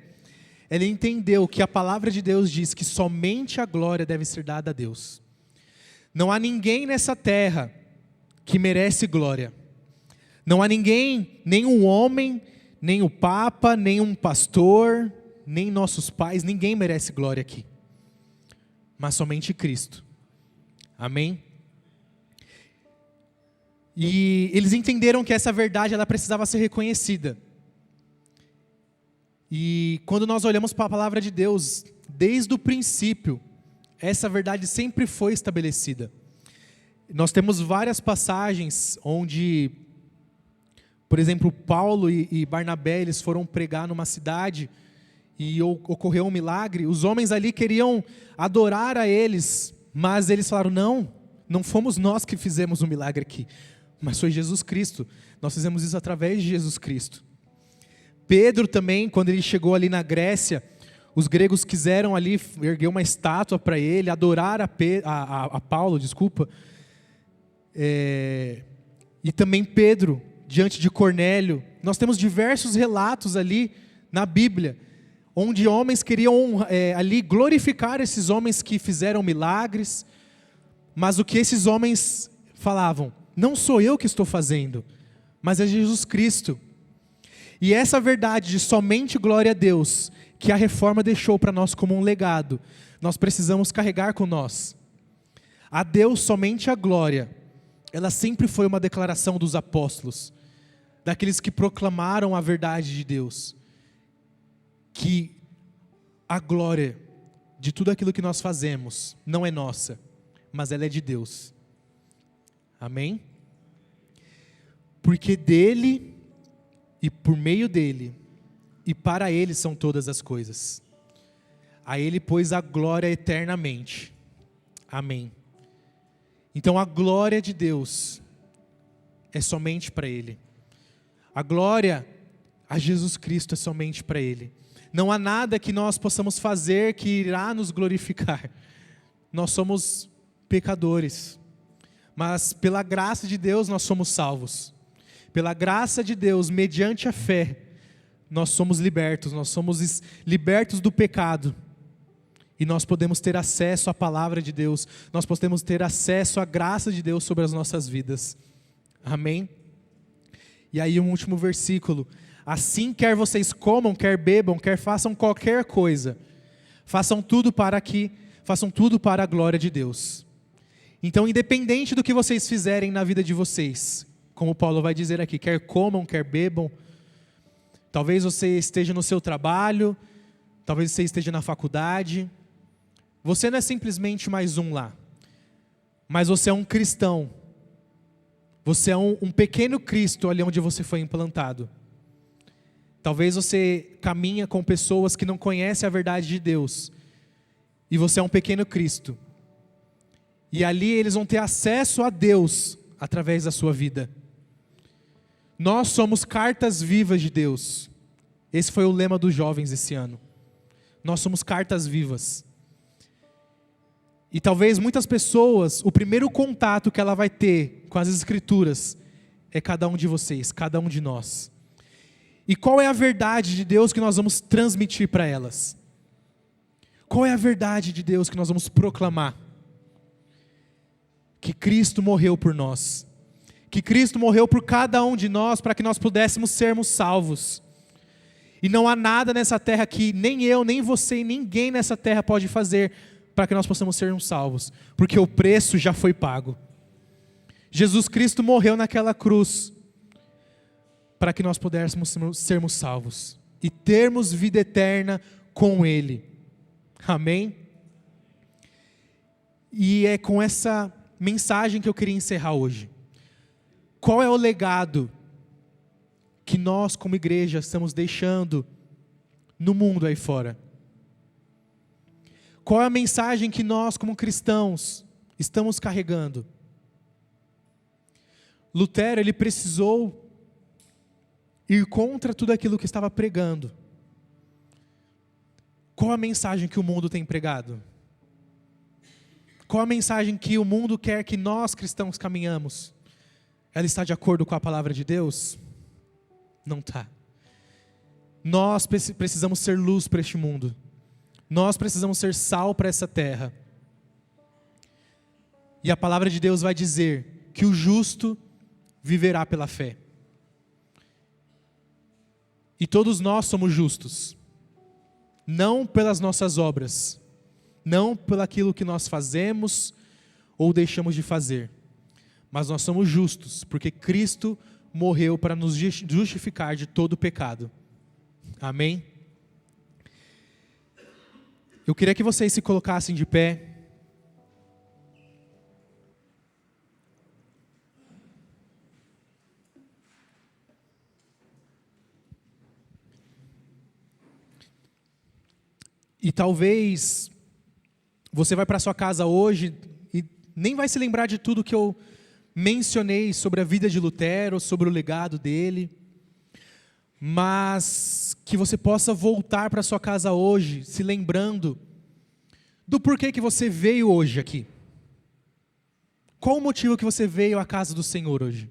ele entendeu que a palavra de Deus diz que somente a glória deve ser dada a Deus. Não há ninguém nessa terra que merece glória. Não há ninguém, nem um homem, nem o Papa, nem um pastor, nem nossos pais, ninguém merece glória aqui. Mas somente Cristo. Amém? E eles entenderam que essa verdade ela precisava ser reconhecida. E quando nós olhamos para a palavra de Deus, desde o princípio, essa verdade sempre foi estabelecida. Nós temos várias passagens onde, por exemplo, Paulo e Barnabé, eles foram pregar numa cidade e ocorreu um milagre. Os homens ali queriam adorar a eles, mas eles falaram, não fomos nós que fizemos o milagre aqui, mas foi Jesus Cristo. Nós fizemos isso através de Jesus Cristo. Pedro também, quando ele chegou ali na Grécia, os gregos quiseram ali erguer uma estátua para ele, adorar a Paulo, desculpa. E também Pedro, diante de Cornélio. Nós temos diversos relatos ali na Bíblia, onde homens queriam ali glorificar esses homens que fizeram milagres, mas o que esses homens falavam? Não sou eu que estou fazendo, mas é Jesus Cristo. E essa verdade de somente glória a Deus, que a reforma deixou para nós como um legado, nós precisamos carregar com nós. A Deus somente a glória, ela sempre foi uma declaração dos apóstolos, daqueles que proclamaram a verdade de Deus, que a glória de tudo aquilo que nós fazemos não é nossa, mas ela é de Deus. Amém? Porque dele e por meio dele e para ele são todas as coisas. A ele pôs a glória eternamente. Amém. Então a glória de Deus é somente para ele. A glória a Jesus Cristo é somente para ele. Não há nada que nós possamos fazer que irá nos glorificar. Nós somos pecadores, mas pela graça de Deus nós somos salvos. Pela graça de Deus, mediante a fé, nós somos libertos do pecado. E nós podemos ter acesso à palavra de Deus, nós podemos ter acesso à graça de Deus sobre as nossas vidas. Amém? E aí um último versículo. Assim quer vocês comam, quer bebam, quer façam qualquer coisa, façam tudo para a glória de Deus. Então, independente do que vocês fizerem na vida de vocês, como Paulo vai dizer aqui, quer comam, quer bebam, talvez você esteja no seu trabalho, talvez você esteja na faculdade, você não é simplesmente mais um lá, mas você é um cristão, você é um pequeno Cristo ali onde você foi implantado. Talvez você caminha com pessoas que não conhecem a verdade de Deus, e você é um pequeno Cristo, e ali eles vão ter acesso a Deus através da sua vida. Nós somos cartas vivas de Deus. Esse foi o lema dos jovens esse ano. Nós somos cartas vivas. E talvez muitas pessoas, o primeiro contato que ela vai ter com as Escrituras é cada um de vocês, cada um de nós. E qual é a verdade de Deus que nós vamos transmitir para elas? Qual é a verdade de Deus que nós vamos proclamar? Que Cristo morreu por nós. Que Cristo morreu por cada um de nós para que nós pudéssemos sermos salvos. E não há nada nessa terra que nem eu, nem você e ninguém nessa terra pode fazer para que nós possamos sermos salvos. Porque o preço já foi pago. Jesus Cristo morreu naquela cruz para que nós pudéssemos sermos salvos e termos vida eterna com Ele. Amém? E é com essa mensagem que eu queria encerrar hoje. Qual é o legado que nós como igreja estamos deixando no mundo aí fora? Qual é a mensagem que nós como cristãos estamos carregando? Lutero, ele precisou ir contra tudo aquilo que estava pregando. Qual a mensagem que o mundo tem pregado? Qual a mensagem que o mundo quer que nós cristãos caminhamos? Ela está de acordo com a palavra de Deus? Não está. Nós precisamos ser luz para este mundo. Nós precisamos ser sal para essa terra. E a palavra de Deus vai dizer que o justo viverá pela fé. E todos nós somos justos. Não pelas nossas obras, não pelo aquilo que nós fazemos ou deixamos de fazer, mas nós somos justos, porque Cristo morreu para nos justificar de todo o pecado. Amém? Eu queria que vocês se colocassem de pé. E talvez você vai para sua casa hoje e nem vai se lembrar de tudo que eu mencionei sobre a vida de Lutero, sobre o legado dele, mas que você possa voltar para sua casa hoje se lembrando do porquê que você veio hoje aqui. Qual o motivo que você veio à casa do Senhor hoje?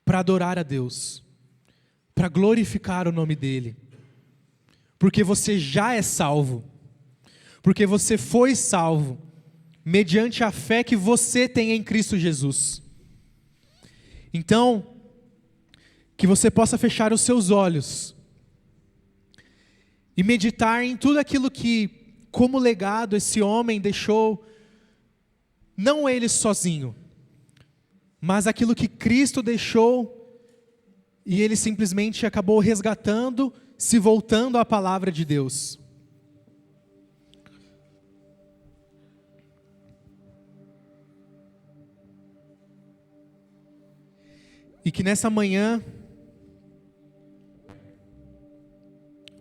Para adorar a Deus, para glorificar o nome dEle. Porque você já é salvo, porque você foi salvo, mediante a fé que você tem em Cristo Jesus. Então, que você possa fechar os seus olhos e meditar em tudo aquilo que, como legado, esse homem deixou, não ele sozinho, mas aquilo que Cristo deixou, e ele simplesmente acabou resgatando se voltando à palavra de Deus. E que nessa manhã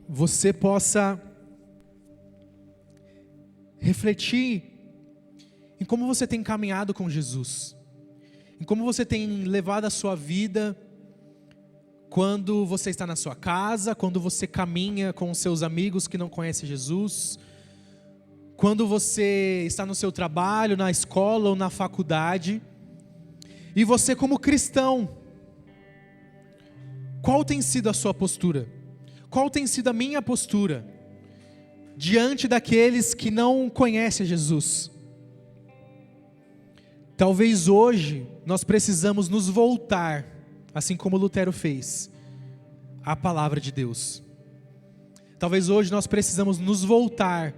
você possa refletir em como você tem caminhado com Jesus, em como você tem levado a sua vida quando você está na sua casa, quando você caminha com os seus amigos que não conhecem Jesus, quando você está no seu trabalho, na escola ou na faculdade, e você como cristão, qual tem sido a sua postura? Qual tem sido a minha postura diante daqueles que não conhecem Jesus? Talvez hoje nós precisamos nos voltar, assim como Lutero fez, à palavra de Deus. Talvez hoje nós precisamos nos voltar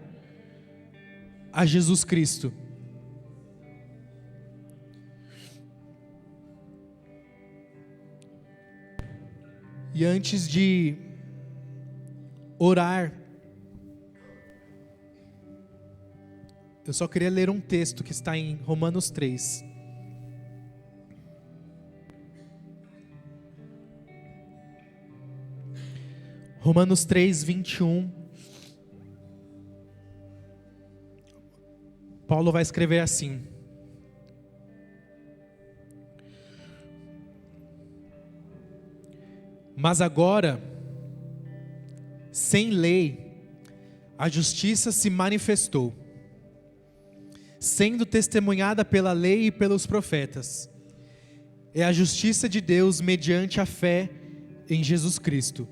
a Jesus Cristo. E antes de orar, eu só queria ler um texto que está em Romanos 3. Romanos 3, 21. Paulo vai escrever assim: mas agora, sem lei, a justiça se manifestou, sendo testemunhada pela lei e pelos profetas. É a justiça de Deus mediante a fé em Jesus Cristo,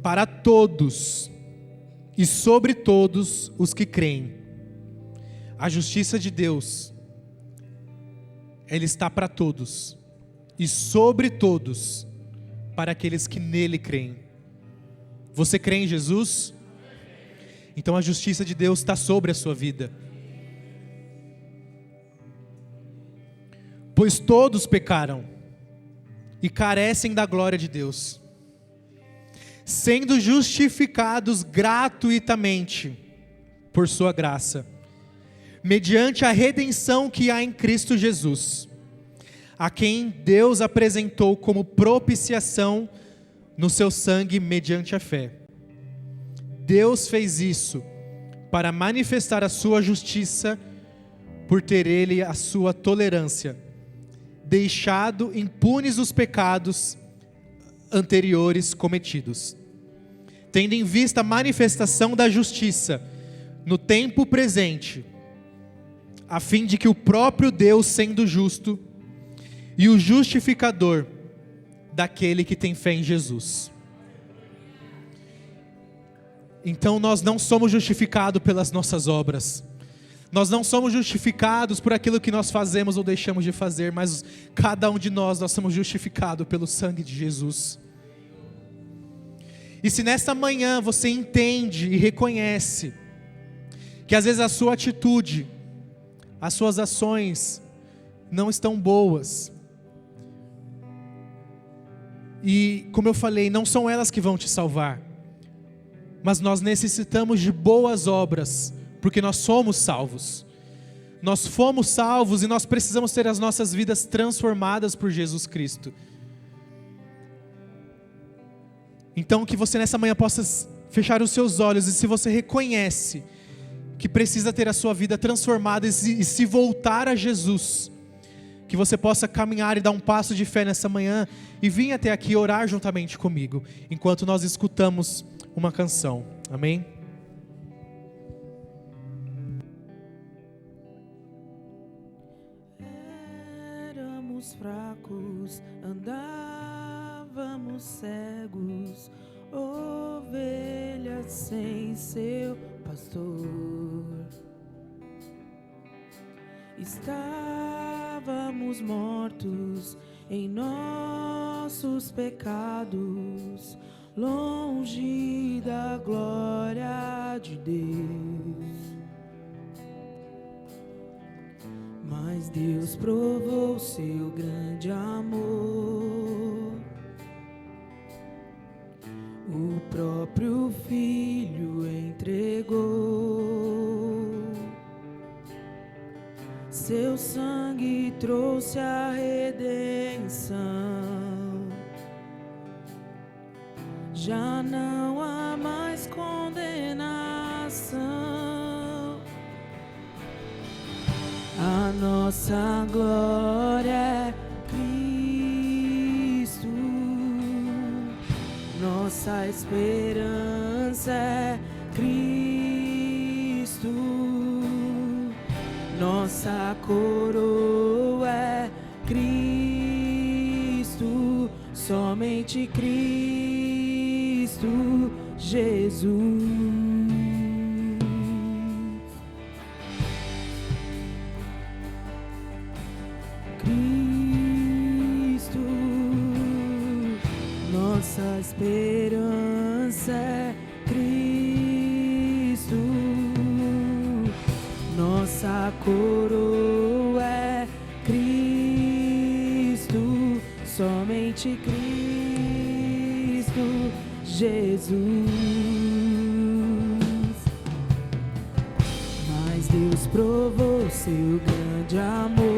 para todos e sobre todos os que creem. A justiça de Deus, ela está para todos e sobre todos, para aqueles que nele creem. Você crê em Jesus? Então a justiça de Deus está sobre a sua vida. Pois todos pecaram e carecem da glória de Deus, sendo justificados gratuitamente por sua graça, mediante a redenção que há em Cristo Jesus, a quem Deus apresentou como propiciação no seu sangue mediante a fé. Deus fez isso para manifestar a sua justiça, por ter ele a sua tolerância, deixado impunes os pecados anteriores cometidos, tendo em vista a manifestação da justiça no tempo presente, a fim de que o próprio Deus, sendo justo, e o justificador daquele que tem fé em Jesus. Então nós não somos justificados pelas nossas obras, nós não somos justificados por aquilo que nós fazemos ou deixamos de fazer, mas cada um de nós somos justificados pelo sangue de Jesus. E se nesta manhã você entende e reconhece que às vezes a sua atitude, as suas ações não estão boas, e como eu falei, não são elas que vão te salvar, mas nós necessitamos de boas obras, porque nós somos salvos. Nós fomos salvos e nós precisamos ter as nossas vidas transformadas por Jesus Cristo. Então que você nessa manhã possa fechar os seus olhos, e se você reconhece que precisa ter a sua vida transformada e se voltar a Jesus, que você possa caminhar e dar um passo de fé nessa manhã e vir até aqui orar juntamente comigo, enquanto nós escutamos uma canção. Amém? Éramos fracos, andávamos cegos, ovelhas sem seu pastor. Estávamos mortos em nossos pecados, longe da glória de Deus. Mas Deus provou seu grande amor, o próprio Filho entregou. Seu sangue trouxe a redenção. Já não há mais condenação. A nossa glória é Cristo. Nossa esperança é Cristo. Nossa coroa é Cristo. Somente Cristo Jesus. Cristo, nossa esperança é Cristo. Nossa coroa é Cristo. Somente Cristo Jesus. Mas Deus provou seu grande amor.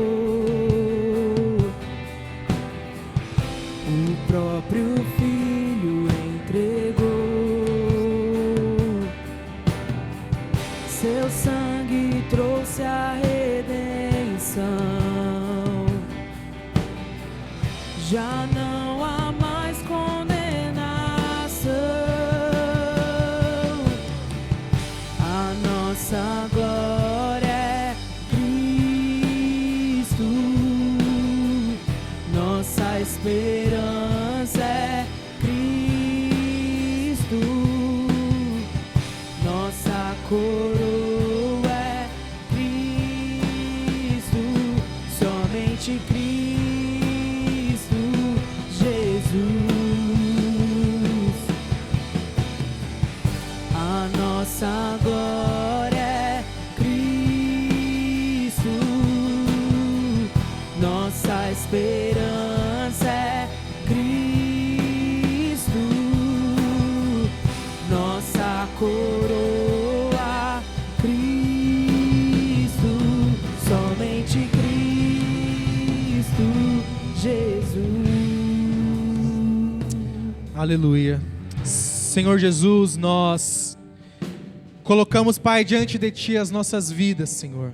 O próprio Filho entregou. Seu sangue trouxe a redenção. Já não há mais condenação. A nossa glória é Cristo. Nossa esperança é Cristo. Nossa coroa é Cristo. Somente Cristo Jesus. A nossa glória é Cristo. Nossa esperança é Cristo. Nossa coroa, Cristo. Somente Cristo Jesus. Aleluia. Senhor Jesus, nós colocamos, Pai, diante de Ti as nossas vidas, Senhor.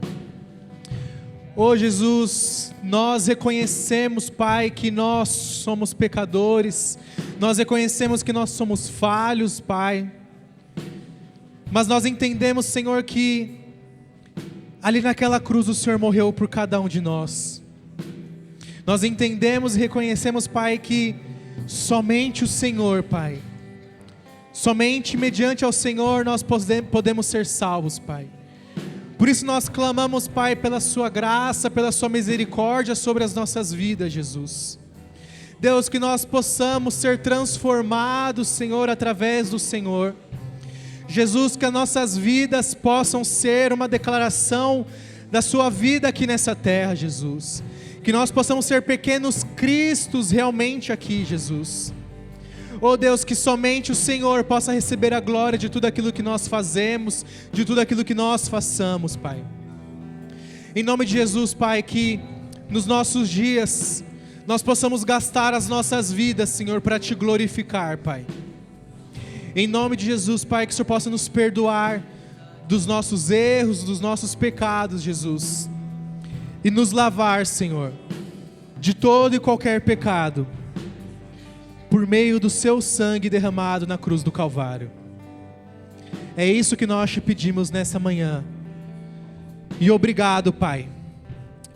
Ô Jesus, nós reconhecemos, Pai, que nós somos pecadores. Nós reconhecemos que nós somos falhos, Pai. Mas nós entendemos, Senhor, que ali naquela cruz o Senhor morreu por cada um de nós. Nós entendemos e reconhecemos, Pai, que somente o Senhor, Pai, somente mediante ao Senhor nós podemos ser salvos, Pai. Por isso nós clamamos, Pai, pela Sua graça, pela Sua misericórdia sobre as nossas vidas, Jesus. Deus, que nós possamos ser transformados, Senhor, através do Senhor. Jesus, que as nossas vidas possam ser uma declaração da Sua vida aqui nessa terra, Jesus. Que nós possamos ser pequenos Cristos realmente aqui, Jesus. Oh Deus, que somente o Senhor possa receber a glória de tudo aquilo que nós fazemos, de tudo aquilo que nós façamos, Pai. Em nome de Jesus, Pai, que nos nossos dias nós possamos gastar as nossas vidas, Senhor, para Te glorificar, Pai. Em nome de Jesus, Pai, que o Senhor possa nos perdoar dos nossos erros, dos nossos pecados, Jesus. E nos lavar, Senhor, de todo e qualquer pecado, por meio do Seu sangue derramado na cruz do Calvário. É isso que nós Te pedimos nessa manhã. E obrigado, Pai.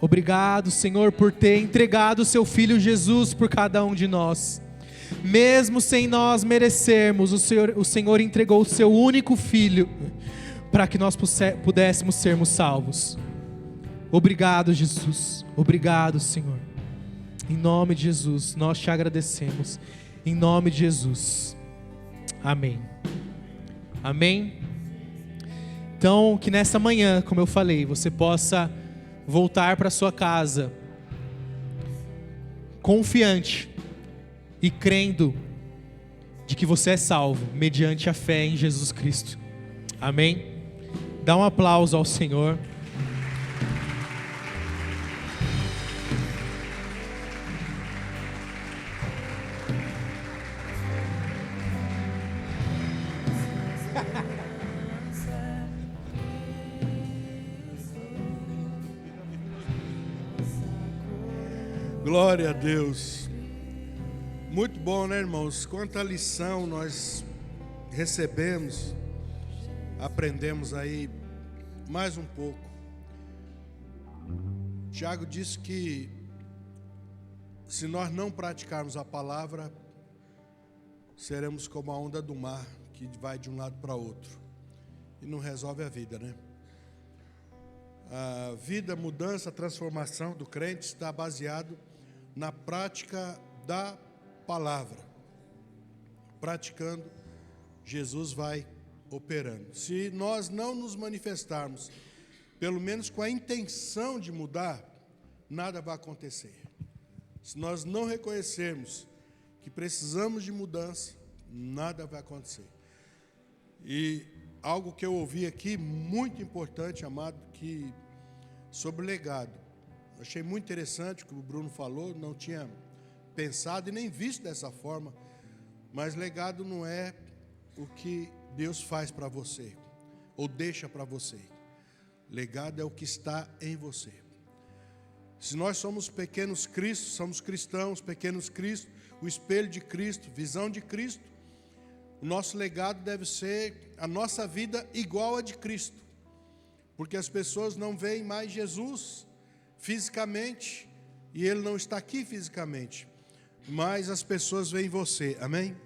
Obrigado, Senhor, por ter entregado o Seu Filho Jesus por cada um de nós. Mesmo sem nós merecermos, o Senhor entregou o Seu único Filho para que nós pudéssemos sermos salvos. Obrigado, Jesus. Obrigado, Senhor. Em nome de Jesus, nós Te agradecemos. Em nome de Jesus. Amém. Amém. Então, que nessa manhã, como eu falei, você possa voltar para sua casa confiante e crendo de que você é salvo mediante a fé em Jesus Cristo. Amém? Dá um aplauso ao Senhor. Glória a Deus. Muito bom, né, irmãos? Quanta lição nós recebemos, aprendemos aí mais um pouco. Tiago disse que se nós não praticarmos a palavra, seremos como a onda do mar que vai de um lado para outro e não resolve a vida, né? A vida, mudança, transformação do crente está baseado na prática da palavra. Praticando, Jesus vai operando. Se nós não nos manifestarmos, pelo menos com a intenção de mudar, nada vai acontecer. Se nós não reconhecermos que precisamos de mudança, nada vai acontecer. E algo que eu ouvi aqui, muito importante, amado, que sobre o legado. Achei muito interessante o que o Bruno falou, não tinha pensado e nem visto dessa forma, mas legado não é o que Deus faz para você, ou deixa para você. Legado é o que está em você. Se nós somos pequenos Cristos, somos cristãos, pequenos Cristos, o espelho de Cristo, visão de Cristo, o nosso legado deve ser a nossa vida igual a de Cristo, porque as pessoas não veem mais Jesus fisicamente, e Ele não está aqui fisicamente, mas as pessoas veem você, amém?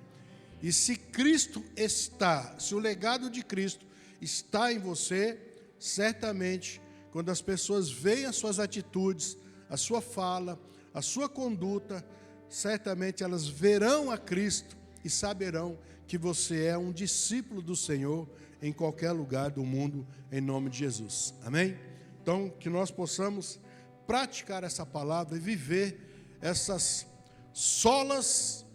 E se Cristo está, se o legado de Cristo está em você, certamente, quando as pessoas veem as suas atitudes, a sua fala, a sua conduta, certamente elas verão a Cristo e saberão que você é um discípulo do Senhor em qualquer lugar do mundo, em nome de Jesus, amém? Então, que nós possamos praticar essa palavra e viver essas solas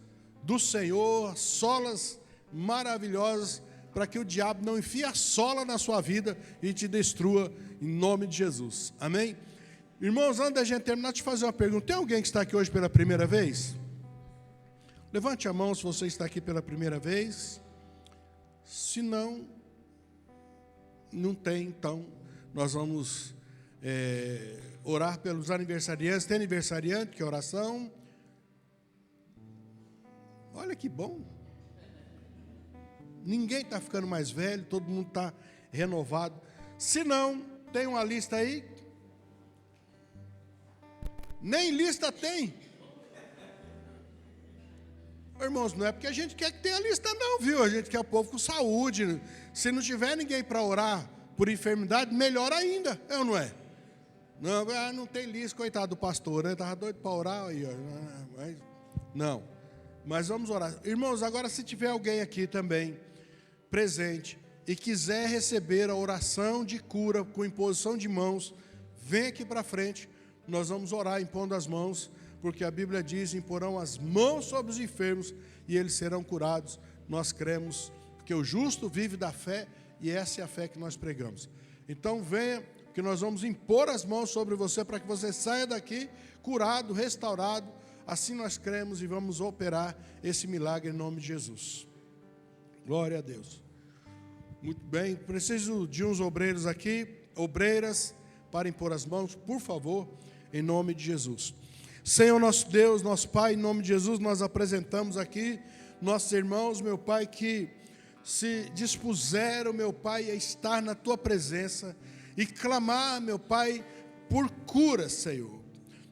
do Senhor, solas maravilhosas, para que o diabo não enfie a sola na sua vida e te destrua, em nome de Jesus, amém? Irmãos, antes da gente terminar, deixa eu fazer uma pergunta. Tem alguém que está aqui hoje pela primeira vez? Levante a mão se você está aqui pela primeira vez. Se não, não tem, então nós vamos orar pelos aniversariantes. Tem aniversariante, que é oração? Olha que bom. Ninguém está ficando mais velho, todo mundo está renovado. Se não, tem uma lista aí? Nem lista tem. Irmãos, não é porque a gente quer que tenha lista não, viu? A gente quer o povo com saúde. Se não tiver ninguém para orar por enfermidade, melhor ainda, é ou não é? Não, não tem lista, coitado do pastor, né? Estava doido para orar aí, ó. Não, mas vamos orar. Irmãos, agora se tiver alguém aqui também presente e quiser receber a oração de cura com imposição de mãos, vem aqui para frente, nós vamos orar impondo as mãos, porque a Bíblia diz: imporão as mãos sobre os enfermos e eles serão curados. Nós cremos que o justo vive da fé, e essa é a fé que nós pregamos. Então venha, que nós vamos impor as mãos sobre você para que você saia daqui curado, restaurado. Assim nós cremos e vamos operar esse milagre em nome de Jesus. Glória a Deus. Muito bem, preciso de uns obreiros aqui, obreiras, para impor as mãos, por favor, em nome de Jesus. Senhor nosso Deus, nosso Pai, em nome de Jesus, nós apresentamos aqui nossos irmãos, meu Pai, que se dispuseram, meu Pai, a estar na Tua presença e clamar, meu Pai, por cura, Senhor.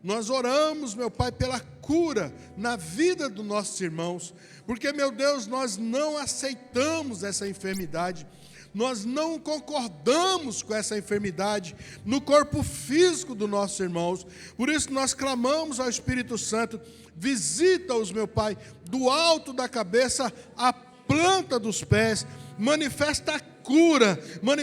Nós oramos, meu Pai, pela cura na vida dos nossos irmãos, porque, meu Deus, nós não aceitamos essa enfermidade, nós não concordamos com essa enfermidade no corpo físico dos nossos irmãos. Por isso nós clamamos ao Espírito Santo: visita-os, meu Pai, do alto da cabeça à planta dos pés, manifesta a cura, manifesta